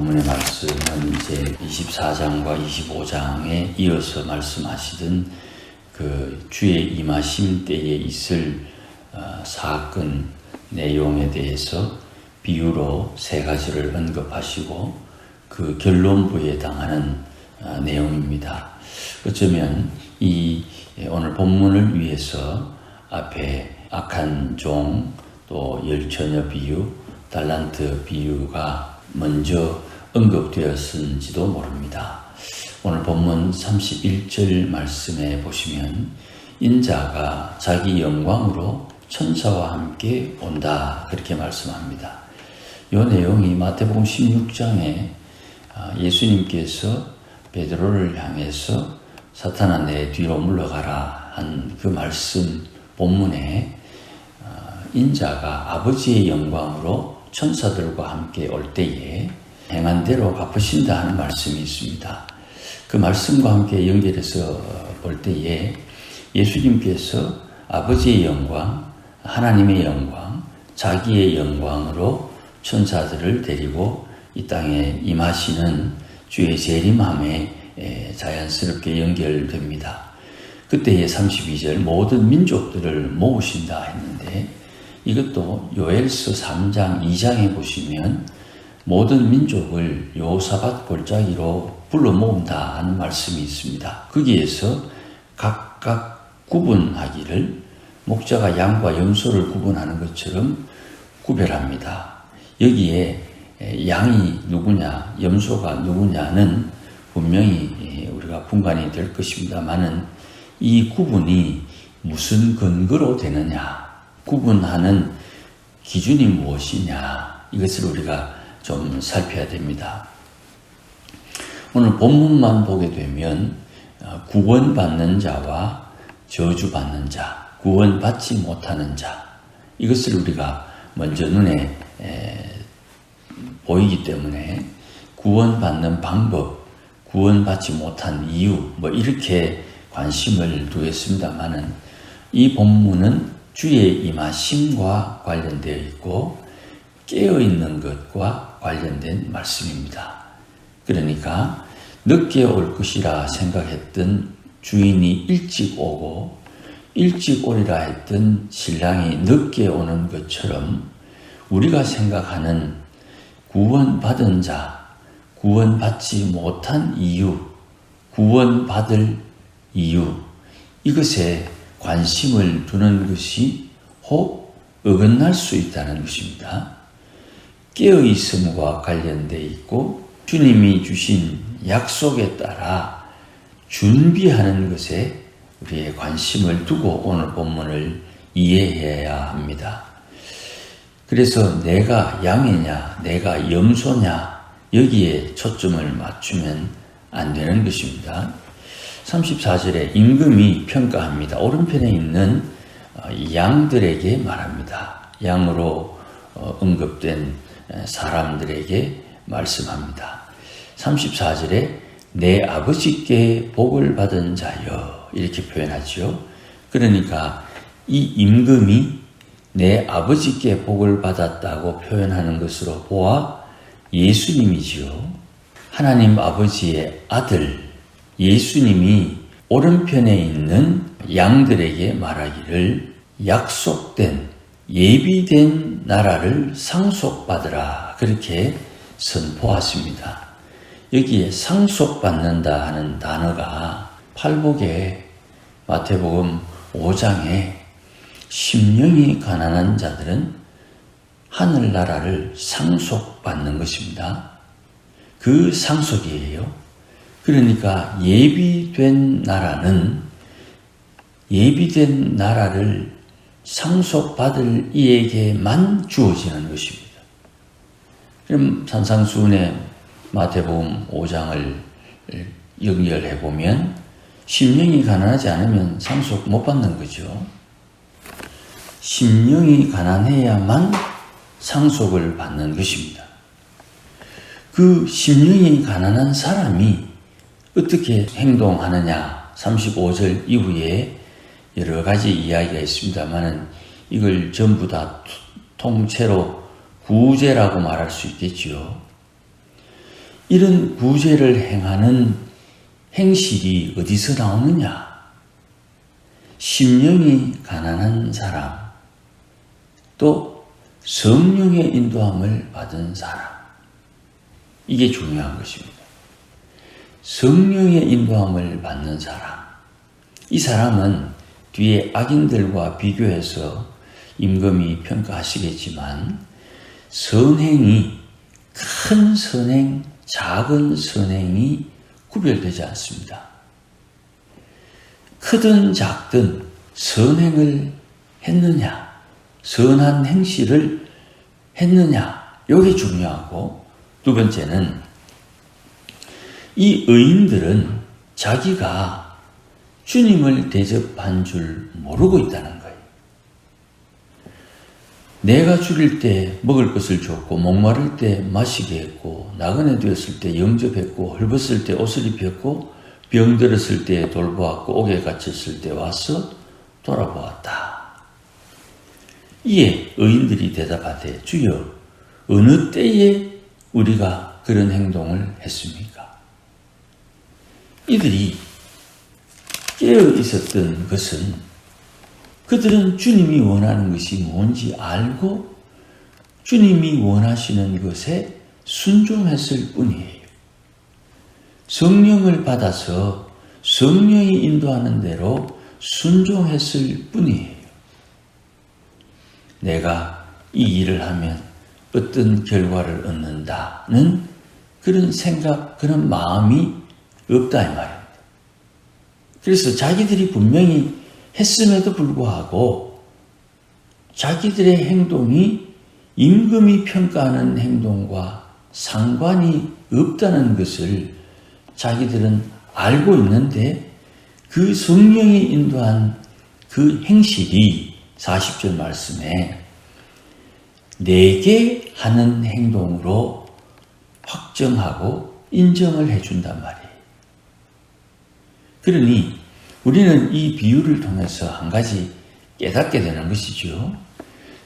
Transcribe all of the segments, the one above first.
본문의 말씀은 이제 24장과 25장에 이어서 말씀하시던 그 주의 임하심 때에 있을 사건 내용에 대해서 비유로 세 가지를 언급하시고 그 결론부에 해당하는 내용입니다. 어쩌면 이 오늘 본문을 위해서 앞에 악한 종, 또 열처녀 비유, 달란트 비유가 먼저 언급되었은지도 모릅니다. 오늘 본문 31절 말씀에 보시면 인자가 자기 영광으로 천사와 함께 온다 그렇게 말씀합니다. 이 내용이 마태복음 16장에 예수님께서 베드로를 향해서 사탄아 내 뒤로 물러가라 한 그 말씀 본문에 인자가 아버지의 영광으로 천사들과 함께 올 때에 행한 대로 갚으신다 하는 말씀이 있습니다. 그 말씀과 함께 연결해서 볼 때에 예수님께서 아버지의 영광, 하나님의 영광, 자기의 영광으로 천사들을 데리고 이 땅에 임하시는 주의 재림함에 자연스럽게 연결됩니다. 그때의 32절 모든 민족들을 모으신다 했는데 이것도 요엘서 3장 2장에 보시면 모든 민족을 요사밧 골짜기로 불러 모은다 하는 말씀이 있습니다. 거기에서 각각 구분하기를 목자가 양과 염소를 구분하는 것처럼 구별합니다. 여기에 양이 누구냐, 염소가 누구냐는 분명히 우리가 분간이 될 것입니다만은 이 구분이 무슨 근거로 되느냐, 구분하는 기준이 무엇이냐, 이것을 우리가 좀 살펴야 됩니다. 오늘 본문만 보게 되면 구원받는 자와 저주받는 자, 구원받지 못하는 자, 이것을 우리가 먼저 눈에 보이기 때문에 구원받는 방법, 구원받지 못한 이유 이렇게 관심을 두겠습니다만은 이 본문은 주의 임하심과 관련되어 있고 깨어있는 것과 관련된 말씀입니다. 그러니까 늦게 올 것이라 생각했던 주인이 일찍 오고 일찍 오리라 했던 신랑이 늦게 오는 것처럼 우리가 생각하는 구원받은 자, 구원받지 못한 이유, 구원받을 이유, 이것에 관심을 두는 것이 혹 어긋날 수 있다는 것입니다. 깨어있음과 관련되어 있고 주님이 주신 약속에 따라 준비하는 것에 우리의 관심을 두고 오늘 본문을 이해해야 합니다. 그래서 내가 양이냐, 내가 염소냐, 여기에 초점을 맞추면 안 되는 것입니다. 34절에 임금이 평가합니다. 오른편에 있는 양들에게 말합니다. 양으로 언급된 사람들에게 말씀합니다. 34절에 내 아버지께 복을 받은 자여 이렇게 표현하죠. 그러니까 이 임금이 내 아버지께 복을 받았다고 표현하는 것으로 보아 예수님이지요. 하나님 아버지의 아들 예수님이 오른편에 있는 양들에게 말하기를 약속된 예비된 나라를 상속받으라 그렇게 선포하십니다. 여기에 상속받는다 하는 단어가 팔복에 마태복음 5장에 심령이 가난한 자들은 하늘나라를 상속받는 것입니다. 그 상속이에요. 그러니까 예비된 나라는 예비된 나라를 상속받을 이에게만 주어지는 것입니다. 그럼 산상수훈의 마태복음 5장을 연결해 보면 심령이 가난하지 않으면 상속 못 받는 거죠. 심령이 가난해야만 상속을 받는 것입니다. 그 심령이 가난한 사람이 어떻게 행동하느냐 35절 이후에 여러 가지 이야기가 있습니다만은 이걸 전부 다 통째로 구제라고 말할 수 있겠지요. 이런 구제를 행하는 행실이 어디서 나오느냐? 심령이 가난한 사람, 또 성령의 인도함을 받은 사람. 이게 중요한 것입니다. 성령의 인도함을 받는 사람. 이 사람은 뒤에 악인들과 비교해서 임금이 평가하시겠지만 선행이 큰 선행, 작은 선행이 구별되지 않습니다. 크든 작든 선행을 했느냐, 선한 행실을 했느냐, 이게 중요하고, 두 번째는 이 의인들은 자기가 주님을 대접한 줄 모르고 있다는 거예요. 내가 죽일 때 먹을 것을 줬고, 목마를 때 마시게 했고, 나그네 되었을 때 영접했고, 헐벗을 때 옷을 입혔고, 병들었을 때 돌보았고, 옥에 갇혔을 때 와서 돌아보았다. 이에 의인들이 대답하되, 주여, 어느 때에 우리가 그런 행동을 했습니까? 이들이 깨어 있었던 것은 그들은 주님이 원하는 것이 뭔지 알고 주님이 원하시는 것에 순종했을 뿐이에요. 성령을 받아서 성령이 인도하는 대로 순종했을 뿐이에요. 내가 이 일을 하면 어떤 결과를 얻는다는 그런 생각, 그런 마음이 없다 이 말입니다. 그래서 자기들이 분명히 했음에도 불구하고 자기들의 행동이 임금이 평가하는 행동과 상관이 없다는 것을 자기들은 알고 있는데 그 성령이 인도한 그 행실이 40절 말씀에 내게 하는 행동으로 확정하고 인정을 해준단 말이에요. 그러니 우리는 이 비유를 통해서 한 가지 깨닫게 되는 것이죠.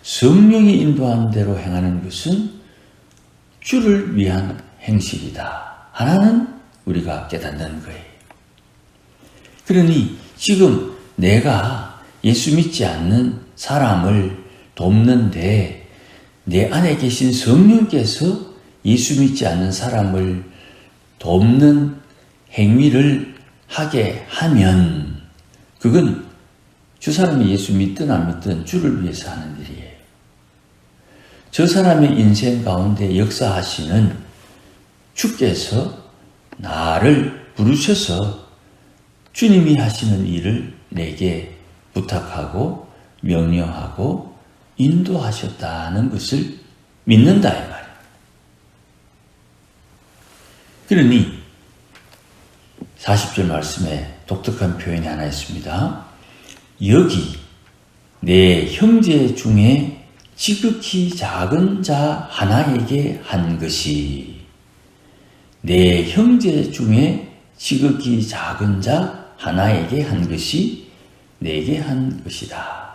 성령이 인도하는 대로 행하는 것은 주를 위한 행실이다. 하나는 우리가 깨닫는 거예요. 그러니 지금 내가 예수 믿지 않는 사람을 돕는데 내 안에 계신 성령께서 예수 믿지 않는 사람을 돕는 행위를 하게 하면 그건 저 사람이 예수 믿든 안 믿든 주를 위해서 하는 일이에요. 저 사람의 인생 가운데 역사하시는 주께서 나를 부르셔서 주님이 하시는 일을 내게 부탁하고 명령하고 인도하셨다는 것을 믿는다 이 말이에요. 그러니 40절 말씀에 독특한 표현이 하나 있습니다. 여기 내 형제 중에 지극히 작은 자 하나에게 한 것이 내 형제 중에 지극히 작은 자 하나에게 한 것이 내게 한 것이다.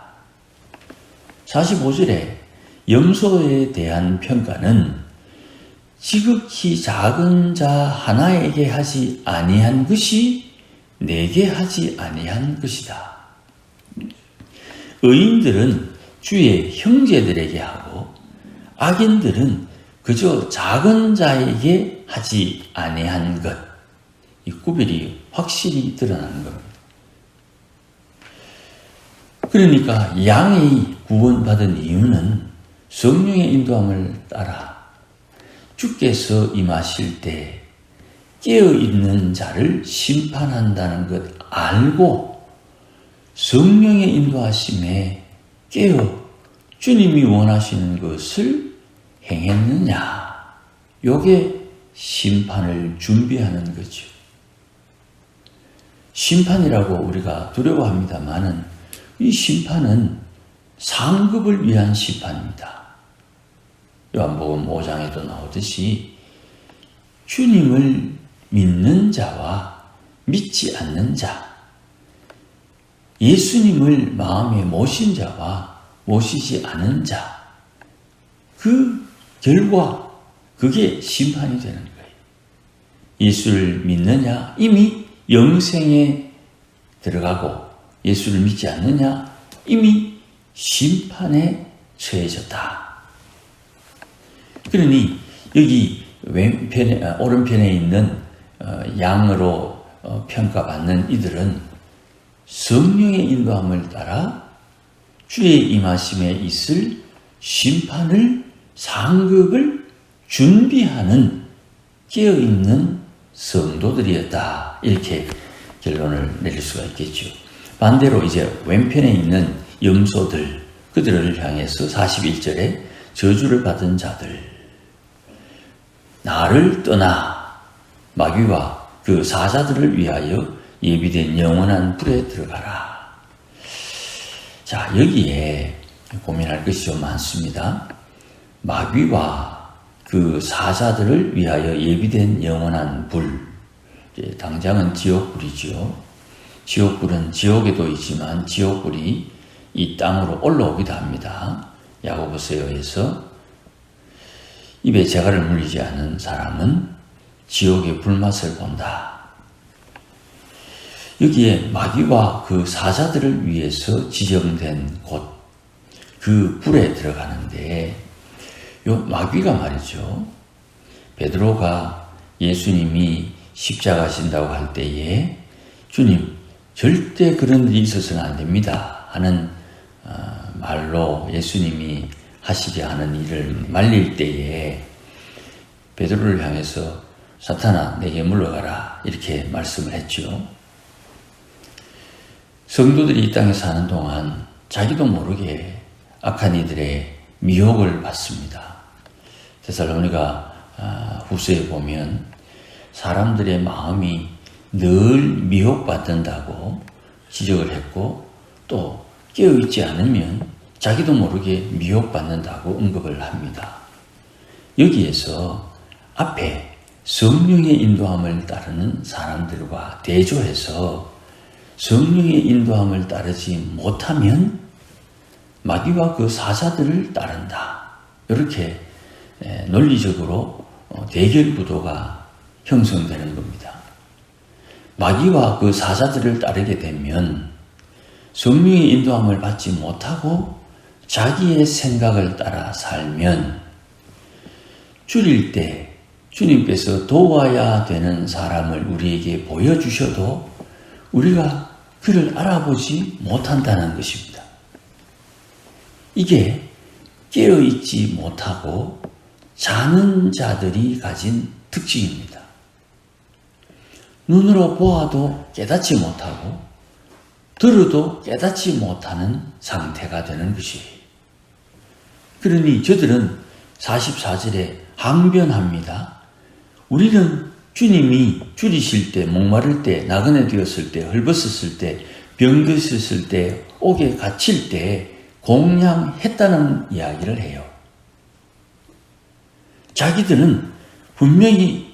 45절에 염소에 대한 평가는 지극히 작은 자 하나에게 하지 아니한 것이 내게 하지 아니한 것이다. 의인들은 주의 형제들에게 하고 악인들은 그저 작은 자에게 하지 아니한 것. 이 구별이 확실히 드러나는 겁니다. 그러니까 양이 구원받은 이유는 성령의 인도함을 따라 주께서 임하실 때 깨어있는 자를 심판한다는 것 알고 성령의 인도하심에 깨어 주님이 원하시는 것을 행했느냐. 요게 심판을 준비하는 거죠. 심판이라고 우리가 두려워합니다마는 이 심판은 상급을 위한 심판입니다. 요한복음 5장에도 나오듯이 주님을 믿는 자와 믿지 않는 자, 예수님을 마음에 모신 자와 모시지 않은 자, 그 결과 그게 심판이 되는 거예요. 예수를 믿느냐? 이미 영생에 들어가고, 예수를 믿지 않느냐? 이미 심판에 처해졌다. 그러니 여기 오른편에 있는 양으로 평가받는 이들은 성령의 인도함을 따라 주의 임하심에 있을 심판을, 상급을 준비하는 깨어있는 성도들이었다. 이렇게 결론을 내릴 수가 있겠죠. 반대로 이제 왼편에 있는 염소들, 그들을 향해서 41절에 저주를 받은 자들, 나를 떠나 마귀와 그 사자들을 위하여 예비된 영원한 불에 들어가라. 자, 여기에 고민할 것이 좀 많습니다. 마귀와 그 사자들을 위하여 예비된 영원한 불, 당장은 지옥불이죠. 지옥불은 지옥에도 있지만 지옥불이 이 땅으로 올라오기도 합니다. 야고보서에 의해서 입에 재갈을 물리지 않은 사람은 지옥의 불맛을 본다. 여기에 마귀와 그 사자들을 위해서 지정된 곳, 그 불에 들어가는데, 요 마귀가 말이죠. 베드로가 예수님이 십자가 지신다고 할 때에 주님, 절대 그런 일이 있어서는 안 됩니다 하는 말로 예수님이 하시려 하는 일을 말릴 때에 베드로를 향해서 사탄아 내게 물러가라 이렇게 말씀을 했죠. 성도들이 이 땅에 사는 동안 자기도 모르게 악한 이들의 미혹을 받습니다. 데살로니가 후서에 보면 사람들의 마음이 늘 미혹받는다고 지적을 했고, 또 깨어있지 않으면 자기도 모르게 미혹받는다고 언급을 합니다. 여기에서 앞에 성령의 인도함을 따르는 사람들과 대조해서 성령의 인도함을 따르지 못하면 마귀와 그 사자들을 따른다. 이렇게 논리적으로 대결 구도가 형성되는 겁니다. 마귀와 그 사자들을 따르게 되면 성령의 인도함을 받지 못하고 자기의 생각을 따라 살면 줄일 때 주님께서 도와야 되는 사람을 우리에게 보여주셔도 우리가 그를 알아보지 못한다는 것입니다. 이게 깨어있지 못하고 자는 자들이 가진 특징입니다. 눈으로 보아도 깨닫지 못하고 들어도 깨닫지 못하는 상태가 되는 것이에요. 그러니 저들은 44절에 항변합니다. 우리는 주님이 줄이실 때, 목마를 때, 나그네 되었을 때, 헐벗었을 때, 병드셨을 때, 옥에 갇힐 때 공양했다는 이야기를 해요. 자기들은 분명히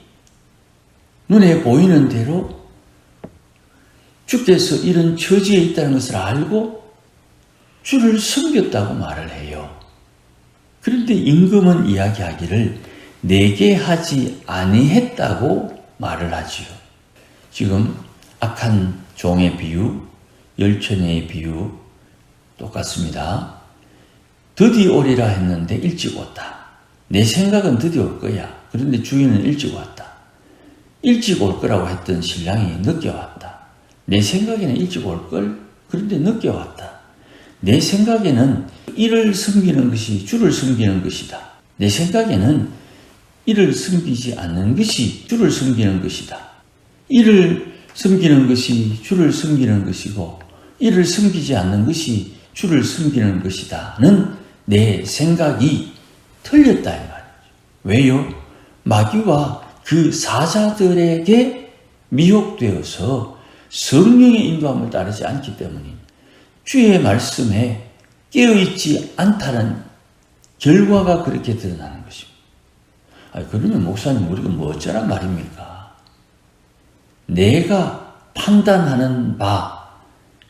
눈에 보이는 대로 주께서 이런 처지에 있다는 것을 알고 주를 섬겼다고 말을 해요. 그런데 임금은 이야기하기를 내게 하지 아니했다고 말을 하지요. 지금 악한 종의 비유, 열처녀의 비유 똑같습니다. 드디 오리라 했는데 일찍 왔다. 내 생각은 드디 올 거야. 그런데 주인은 일찍 왔다. 일찍 올 거라고 했던 신랑이 늦게 왔다. 내 생각에는 일찍 올 걸. 그런데 늦게 왔다. 내 생각에는 이를 섬기는 것이 주를 섬기는 것이다. 내 생각에는 이를 섬기지 않는 것이 주를 섬기는 것이다. 이를 섬기는 것이 주를 섬기는 것이고 이를 섬기지 않는 것이 주를 섬기는 것이다는 내 생각이 틀렸다 이 말이죠. 왜요? 마귀와 그 사자들에게 미혹되어서 성령의 인도함을 따르지 않기 때문입니다. 주의 말씀에 깨어있지 않다는 결과가 그렇게 드러나는 것입니다. 그러면 목사님 우리가 뭐 어쩌란 말입니까? 내가 판단하는 바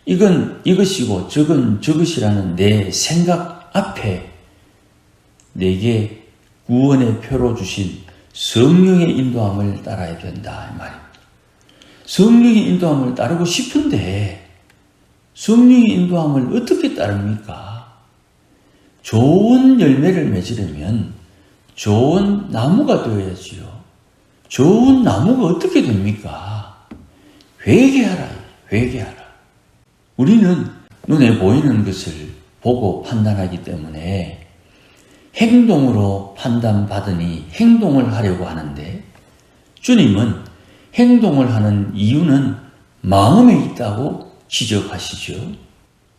이건 이것이고 저건 저것이라는 내 생각 앞에 내게 구원의 표로 주신 성령의 인도함을 따라야 된다 이 말입니다. 성령의 인도함을 따르고 싶은데 성령의 인도함을 어떻게 따릅니까? 좋은 열매를 맺으려면 좋은 나무가 되어야지요. 좋은 나무가 어떻게 됩니까? 회개하라, 회개하라. 우리는 눈에 보이는 것을 보고 판단하기 때문에 행동으로 판단받으니 행동을 하려고 하는데 주님은 행동을 하는 이유는 마음에 있다고 지적하시죠.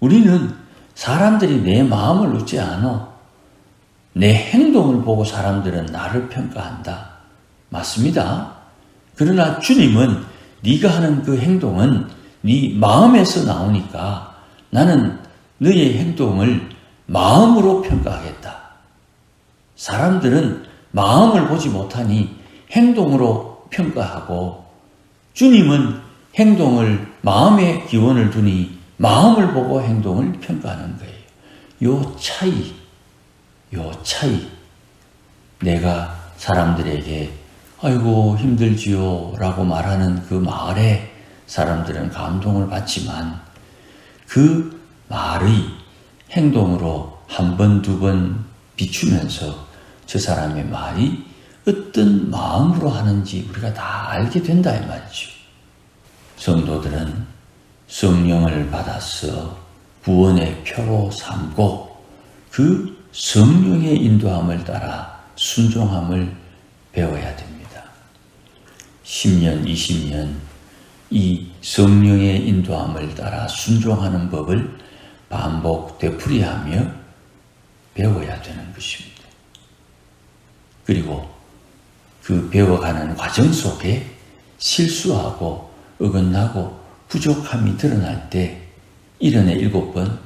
우리는 사람들이 내 마음을 얻지 않아. 내 행동을 보고 사람들은 나를 평가한다. 맞습니다. 그러나 주님은 네가 하는 그 행동은 네 마음에서 나오니까 나는 너의 행동을 마음으로 평가하겠다. 사람들은 마음을 보지 못하니 행동으로 평가하고 주님은 행동을 마음에 기원을 두니 마음을 보고 행동을 평가하는 거예요. 요 차이. 내가 사람들에게 아이고 힘들지요 라고 말하는 그 말에 사람들은 감동을 받지만 그 말의 행동으로 한 번, 두 번 비추면서 저 사람의 말이 어떤 마음으로 하는지 우리가 다 알게 된다 이 말이죠. 성도들은 성령을 받아서 구원의 표로 삼고 그 성령의 인도함을 따라 순종함을 배워야 됩니다. 10년, 20년 이 성령의 인도함을 따라 순종하는 법을 반복 되풀이하며 배워야 되는 것입니다. 그리고 그 배워가는 과정 속에 실수하고 어긋나고 부족함이 드러날 때 1년에 7번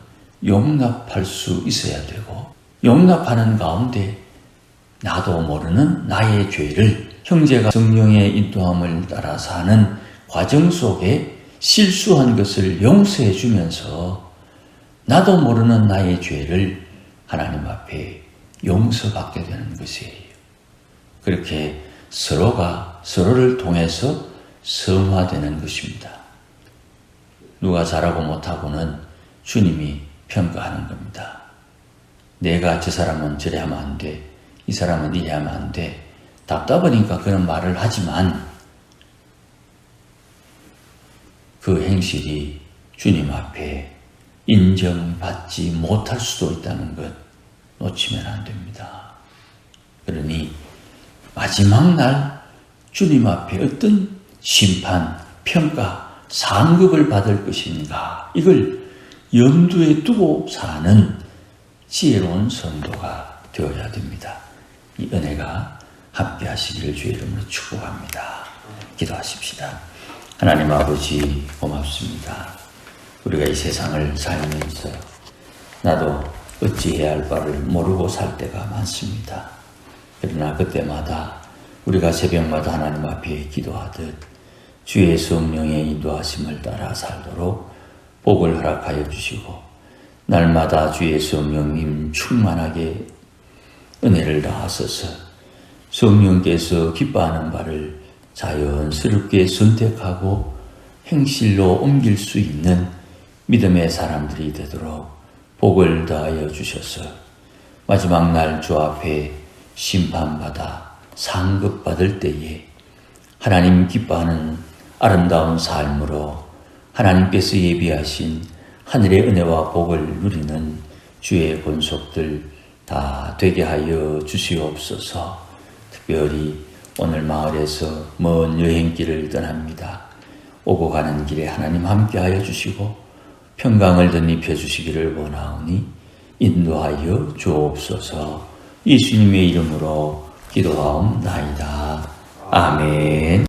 용납할 수 있어야 되고 용납하는 가운데 나도 모르는 나의 죄를 형제가 성령의 인도함을 따라 사는 과정 속에 실수한 것을 용서해 주면서 나도 모르는 나의 죄를 하나님 앞에 용서받게 되는 것이에요. 그렇게 서로가 서로를 통해서 성화되는 것입니다. 누가 잘하고 못하고는 주님이 평가하는 겁니다. 내가 저 사람은 저래 하면 안 돼. 이 사람은 이래 하면 안 돼. 답답하니까 그런 말을 하지만 그 행실이 주님 앞에 인정받지 못할 수도 있다는 것 놓치면 안 됩니다. 그러니 마지막 날 주님 앞에 어떤 심판, 평가, 상급을 받을 것인가 이걸 염두에 두고 사는 지혜로운 성도가 되어야 됩니다. 이 은혜가 함께 하시기를 주의 이름으로 축복합니다. 기도하십시다. 하나님 아버지 고맙습니다. 우리가 이 세상을 살면서 나도 어찌해야 할 바를 모르고 살 때가 많습니다. 그러나 그때마다 우리가 새벽마다 하나님 앞에 기도하듯 주의 성령의 인도하심을 따라 살도록 복을 허락하여 주시고 날마다 주의 성령님 충만하게 은혜를 다하소서. 성령께서 기뻐하는 바를 자연스럽게 선택하고 행실로 옮길 수 있는 믿음의 사람들이 되도록 복을 다하여 주셔서 마지막 날 주 앞에 심판받아 상급받을 때에 하나님 기뻐하는 아름다운 삶으로 하나님께서 예비하신 하늘의 은혜와 복을 누리는 주의 권속들 다 되게 하여 주시옵소서. 특별히 오늘 마을에서 먼 여행길을 떠납니다. 오고 가는 길에 하나님 함께하여 주시고 평강을 덧입혀 주시기를 원하오니 인도하여 주옵소서. 예수님의 이름으로 기도하옵나이다. 아멘.